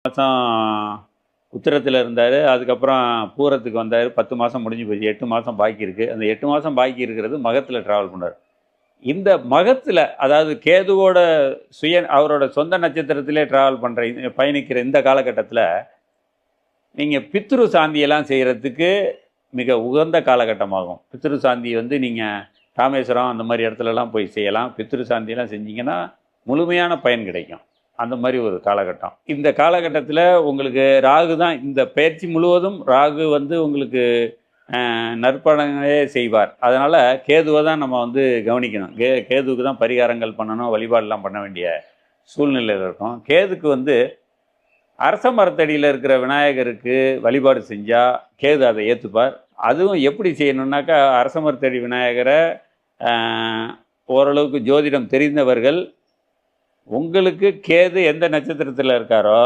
மாதம் உத்திரத்தில் இருந்தார். அதுக்கப்புறம் பூரத்துக்கு வந்தார். 10 மாதம் முடிஞ்சு போச்சு. 8 மாதம் பாக்கி இருக்குது. அந்த 8 மாதம் பாக்கி இருக்கிறது மகத்தில் ட்ராவல் பண்ணார். இந்த மகத்தில், அதாவது கேதுவோட அவரோட சொந்த நட்சத்திரத்திலே ட்ராவல் பண்ணுற பயணிக்கிற இந்த காலகட்டத்தில் நீங்கள் பித்ரு சாந்தியெல்லாம் செய்கிறதுக்கு மிக உகந்த காலகட்டமாகும். பித்ரு சாந்தி நீங்கள் ராமேஸ்வரம் அந்த மாதிரி இடத்துலலாம் போய் செய்யலாம். பித்ரு சாந்தியெல்லாம் செஞ்சிங்கன்னா முழுமையான பயன் கிடைக்கும். அந்த மாதிரி ஒரு காலகட்டம். இந்த காலகட்டத்தில் உங்களுக்கு ராகு தான், இந்த பயிற்சி முழுவதும் ராகு உங்களுக்கு நற்பலன்களே செய்வார். அதனால் கேதுவை தான் நம்ம கவனிக்கணும். கேதுவுக்கு தான் பரிகாரங்கள் பண்ணணும், வழிபாடெல்லாம் பண்ண வேண்டிய சூழ்நிலையில் இருக்கும். கேதுக்கு அரச மரத்தடியில் இருக்கிற விநாயகருக்கு வழிபாடு செஞ்சால் கேது அதை ஏற்றுப்பார். அதுவும் எப்படி செய்யணுன்னாக்கா, அரச மரத்தடி விநாயகரை ஓரளவுக்கு ஜோதிடம் தெரிந்தவர்கள், உங்களுக்கு கேது எந்த நட்சத்திரத்தில் இருக்காரோ